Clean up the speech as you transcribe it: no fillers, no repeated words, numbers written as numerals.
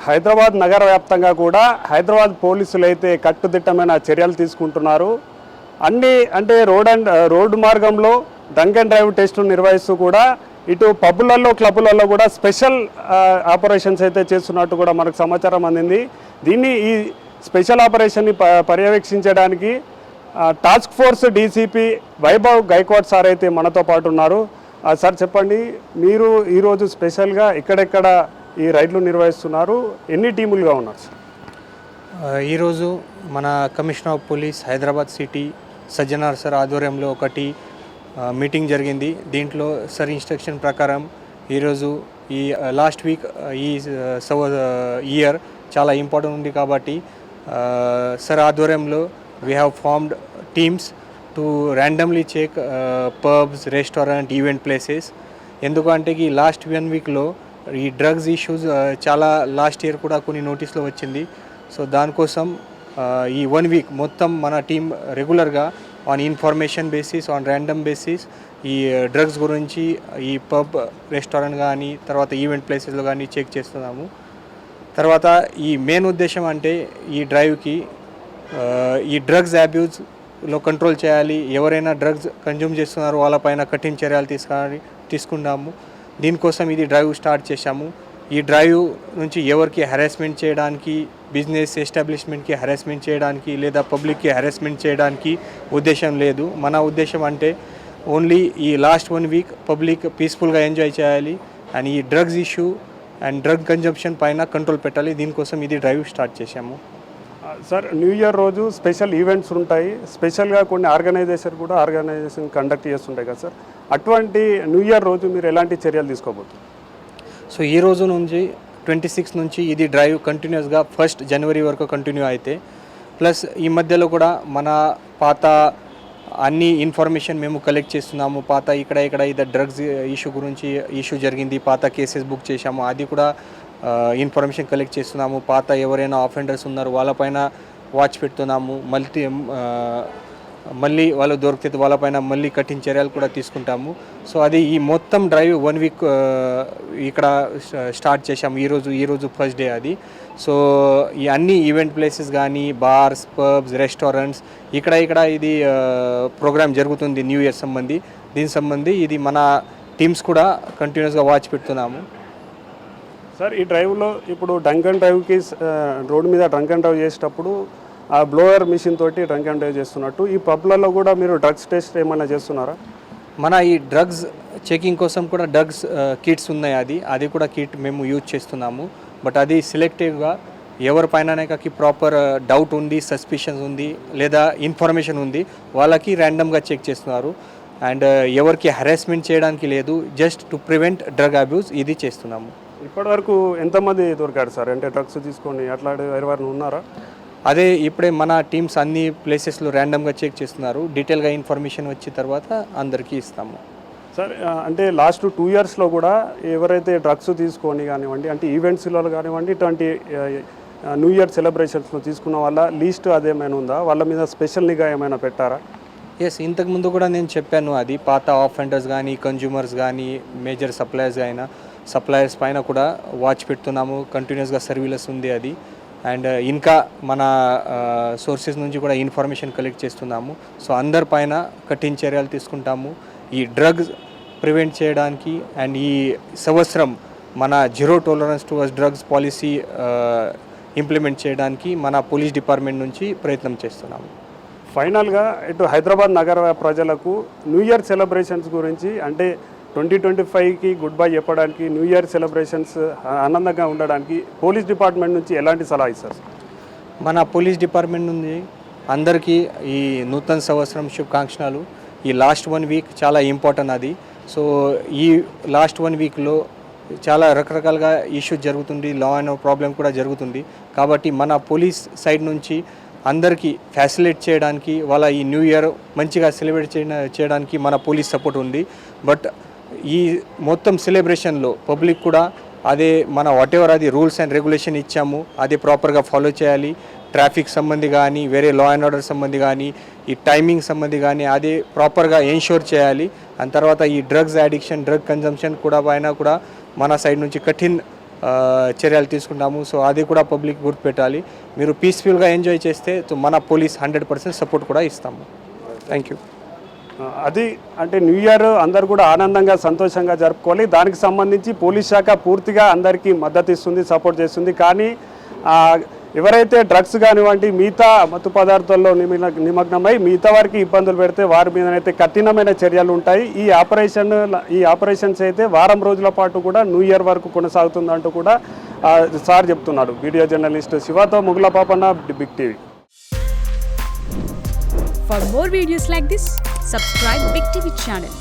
హైదరాబాద్ నగర వ్యాప్తంగా కూడా హైదరాబాద్ పోలీసులు అయితే కట్టుదిట్టమైన చర్యలు తీసుకుంటున్నారు. అంటే రోడ్డు మార్గంలో డ్రంక్ అండ్ డ్రైవ్ టెస్టులు నిర్వహిస్తూ కూడా ఇటు పబ్బులలో క్లబ్బులలో కూడా స్పెషల్ ఆపరేషన్స్ అయితే చేస్తున్నట్టు కూడా మనకు సమాచారం అందింది. ఈ స్పెషల్ ఆపరేషన్ని పర్యవేక్షించడానికి task force DCP Vaibhav Gaikwad sir అయితే మనతో పాటు ఉన్నారు. సార్ చెప్పండి, మీరు ఈరోజు స్పెషల్గా ఎక్కడెక్కడ ఈ రైడ్లు నిర్వహిస్తున్నారు, ఎన్ని టీములుగా ఉన్నారు సార్? ఈరోజు మన commissioner of police Hyderabad city Sajjanar sir ఆధ్వర్యంలో ఒకటి మీటింగ్ జరిగింది. దీంట్లో సార్ ఇన్స్ట్రక్షన్ ప్రకారం ఈరోజు ఈ లాస్ట్ వీక్ ఈ ఇయర్ చాలా ఇంపార్టెంట్ ఉంది కాబట్టి సార్ ఆధ్వర్యంలో we have formed teams to randomly check pubs, restaurant, event places. ఎందుకంటే ఈ లాస్ట్ 1 వీక్లో ఈ డ్రగ్స్ ఇష్యూస్ చాలా లాస్ట్ ఇయర్ కూడా కొన్ని నోటీస్లో వచ్చింది. సో దానికోసం ఈ 1 వీక్ మొత్తం మన టీం రెగ్యులర్గా on information basis, on random basis ఈ డ్రగ్స్ గురించి ఈ పబ్, రెస్టారెంట్ కానీ తర్వాత ఈవెంట్ ప్లేసెస్లో కానీ చెక్ చేస్తున్నాము. తర్వాత ఈ మెయిన్ ఉద్దేశం అంటే ఈ డ్రైవ్కి ఈ డ్రగ్స్ అబ్యూజ్లో కంట్రోల్ చేయాలి. ఎవరైనా డ్రగ్స్ కన్జ్యూమ్ చేస్తున్నారో వాళ్ళపైన కఠిన చర్యలు తీసుకున్నాము. దీనికోసం ఇది డ్రైవ్ స్టార్ట్ చేశాము. ఈ డ్రైవ్ నుంచి ఎవరికి హెరాస్మెంట్ చేయడానికి, బిజినెస్ ఎస్టాబ్లిష్మెంట్కి హెరాస్మెంట్ చేయడానికి లేదా పబ్లిక్కి హెరాస్మెంట్ చేయడానికి ఉద్దేశం లేదు. మన ఉద్దేశం అంటే ఓన్లీ ఈ లాస్ట్ 1 వీక్ పబ్లిక్ పీస్ఫుల్గా ఎంజాయ్ చేయాలి అండ్ ఈ drugs issue and drug consumption పైన కంట్రోల్ పెట్టాలి. దీనికోసం ఇది డ్రైవ్ స్టార్ట్ చేశాము. సార్, న్యూ ఇయర్ రోజు స్పెషల్ ఈవెంట్స్ ఉంటాయి, స్పెషల్గా కొన్ని ఆర్గనైజేషన్ కండక్ట్ చేస్తుంటాయి కదా సార్, అటువంటి న్యూ ఇయర్ రోజు మీరు ఎలాంటి చర్యలు తీసుకోబోతున్నారు? సో ఈ రోజు నుంచి 26 నుంచి ఇది డ్రైవ్ కంటిన్యూస్గా 1 జనవరి వరకు కంటిన్యూ అయితే, ప్లస్ ఈ మధ్యలో కూడా మన పాత అన్ని ఇన్ఫర్మేషన్ మేము కలెక్ట్ చేస్తున్నాము. పాత ఇక్కడ ఇది డ్రగ్స్ ఇష్యూ జరిగింది, పాత కేసెస్ బుక్ చేశాము, అది కూడా ఇన్ఫర్మేషన్ కలెక్ట్ చేస్తున్నాము. పాత ఎవరైనా ఆఫెండర్స్ ఉన్నారు వాళ్ళపైన వాచ్ పెడుతున్నాము. మళ్ళీ వాళ్ళు దొరికితే వాళ్ళపైన మళ్ళీ కఠిన చర్యలు కూడా తీసుకుంటాము. సో అది ఈ మొత్తం డ్రైవ్ 1 వీక్ ఇక్కడ స్టార్ట్ చేశాము. ఈరోజు ఫస్ట్ డే అది. సో ఈ అన్ని ఈవెంట్ ప్లేసెస్ కానీ బార్స్, పబ్స్, రెస్టారెంట్స్ ఇక్కడ ఇది ప్రోగ్రామ్ జరుగుతుంది న్యూ ఇయర్ దీని ఇది మన టీమ్స్ కూడా కంటిన్యూస్గా వాచ్ పెడుతున్నాము. సార్, ఈ డ్రైవ్లో ఇప్పుడు డ్రంక్ అండ్ డ్రైవ్కి రోడ్డు మీద డ్రంక్ అండ్ డ్రైవ్ చేసేటప్పుడు ఆ బ్లోయర్ మిషన్ తోటి డ్రంక్ అండ్ డ్రైవ్ చేస్తున్నట్టు ఈ పబ్లలో కూడా మీరు డ్రగ్స్ టెస్ట్ ఏమైనా చేస్తున్నారా? మన ఈ డ్రగ్స్ చెకింగ్ కోసం కూడా డ్రగ్స్ కిట్స్ ఉన్నాయి, అది కూడా కిట్ మేము యూజ్ చేస్తున్నాము. బట్ అది సెలెక్టివ్గా ఎవరిపైన ప్రాపర్ డౌట్ ఉంది, సస్పిషన్స్ ఉంది లేదా ఇన్ఫర్మేషన్ ఉంది వాళ్ళకి ర్యాండమ్గా చెక్ చేస్తున్నారు. అండ్ ఎవరికి హెరాస్మెంట్ చేయడానికి లేదు, just to prevent drug abuse ఇది చేస్తున్నాము. ఇప్పటివరకు ఎంతమంది దొరికారు సార్? అంటే డ్రగ్స్ తీసుకొని అట్లా ఎవరైనా ఉన్నారా? అదే ఇప్పుడే మన టీమ్స్ అన్ని ప్లేసెస్లో ర్యాండమ్గా చెక్ చేస్తున్నారు. డీటెయిల్గా ఇన్ఫర్మేషన్ వచ్చిన తర్వాత అందరికీ ఇస్తాము. సార్, అంటే లాస్ట్ 2 ఇయర్స్లో కూడా ఎవరైతే డ్రగ్స్ తీసుకొని కానివ్వండి, అంటే ఈవెంట్స్లో కానివ్వండి, ఇటువంటి న్యూ ఇయర్ సెలబ్రేషన్స్లో తీసుకున్న వాళ్ళ లీస్ట్ అదేమైనా ఉందా? వాళ్ళ మీద స్పెషల్ నిఘా ఏమైనా పెట్టారా? ఎస్, ఇంతకుముందు కూడా నేను చెప్పాను, అది పాత ఆఫెండర్స్ కానీ, కన్జ్యూమర్స్ కానీ, మేజర్ సప్లయర్స్ పైన కూడా వాచ్ పెడుతున్నాము. కంటిన్యూస్గా సర్వీలెన్స్ ఉంది అది. అండ్ ఇంకా మన సోర్సెస్ నుంచి కూడా ఇన్ఫర్మేషన్ కలెక్ట్ చేస్తున్నాము. సో అందరిపైన కఠిన చర్యలు తీసుకుంటాము. ఈ డ్రగ్స్ ప్రివెంట్ చేయడానికి అండ్ ఈ సంవత్సరం మన zero tolerance towards drugs policy implement చేయడానికి మన పోలీస్ డిపార్ట్మెంట్ నుంచి ప్రయత్నం చేస్తున్నాము. ఫైనల్గా ఇటు హైదరాబాద్ నగర ప్రజలకు న్యూ ఇయర్ సెలబ్రేషన్స్ గురించి, అంటే 2025కి గుడ్ బై చెప్పడానికి, న్యూ ఇయర్ సెలబ్రేషన్స్ ఆనందంగా ఉండడానికి పోలీస్ డిపార్ట్మెంట్ నుంచి ఎలాంటి సలహా ఇస్తారు? మన పోలీస్ డిపార్ట్మెంట్ నుంచి అందరికీ ఈ నూతన సంవత్సరం శుభాకాంక్షలు. ఈ లాస్ట్ 1 వీక్ చాలా ఇంపార్టెంట్ అది. సో ఈ లాస్ట్ 1 వీక్లో చాలా రకరకాలుగా ఇష్యూస్ జరుగుతుంది, లా అండ్ ప్రాబ్లం కూడా జరుగుతుంది. కాబట్టి మన పోలీస్ సైడ్ నుంచి అందరికీ ఫ్యాసిలిటేట్ చేయడానికి, వాళ్ళ ఈ న్యూ ఇయర్ మంచిగా సెలబ్రేట్ చేయడానికి మన పోలీస్ సపోర్ట్ ఉంది. బట్ ఈ మొత్తం సెలబ్రేషన్లో పబ్లిక్ కూడా అదే మన వాటెవర్ అది రూల్స్ అండ్ రెగ్యులేషన్ ఇచ్చాము అది ప్రాపర్గా ఫాలో చేయాలి. ట్రాఫిక్ సంబంధి కానీ, వేరే లా అండ్ ఆర్డర్ సంబంధి కానీ, ఈ టైమింగ్ సంబంధి కానీ అది ప్రాపర్గా ఎన్ష్యూర్ చేయాలి. అండ్ తర్వాత ఈ డ్రగ్స్ అడిక్షన్, డ్రగ్ కన్జంప్షన్ కూడా పైన కూడా మన సైడ్ నుంచి కఠిన్ చర్యలు తీసుకుంటాము. సో అది కూడా పబ్లిక్ గుర్తుపెట్టాలి. మీరు పీస్ఫుల్గా ఎంజాయ్ చేస్తే మన పోలీస్ 100% సపోర్ట్ కూడా ఇస్తాము. Thank you. అది అంటే న్యూ ఇయర్ అందరు కూడా ఆనందంగా సంతోషంగా జరుపుకోవాలి. దానికి సంబంధించి పోలీస్ శాఖ పూర్తిగా అందరికీ మద్దతు ఇస్తుంది, సపోర్ట్ చేస్తుంది. కానీ ఎవరైతే డ్రగ్స్ కానివ్వండి మిగతా మత్తు పదార్థాల్లో నిమగ్నమై మిగతా వారికి ఇబ్బందులు పెడితే వారి మీదనైతే కఠినమైన చర్యలు ఉంటాయి. ఈ ఆపరేషన్స్ అయితే వారం రోజుల పాటు కూడా న్యూ ఇయర్ వరకు కొనసాగుతుందంటూ కూడా సార్ చెప్తున్నారు. వీడియో జర్నలిస్ట్ శివతో ముగుల పాపన్న, big TV. For more videos like this, subscribe Big TV channel.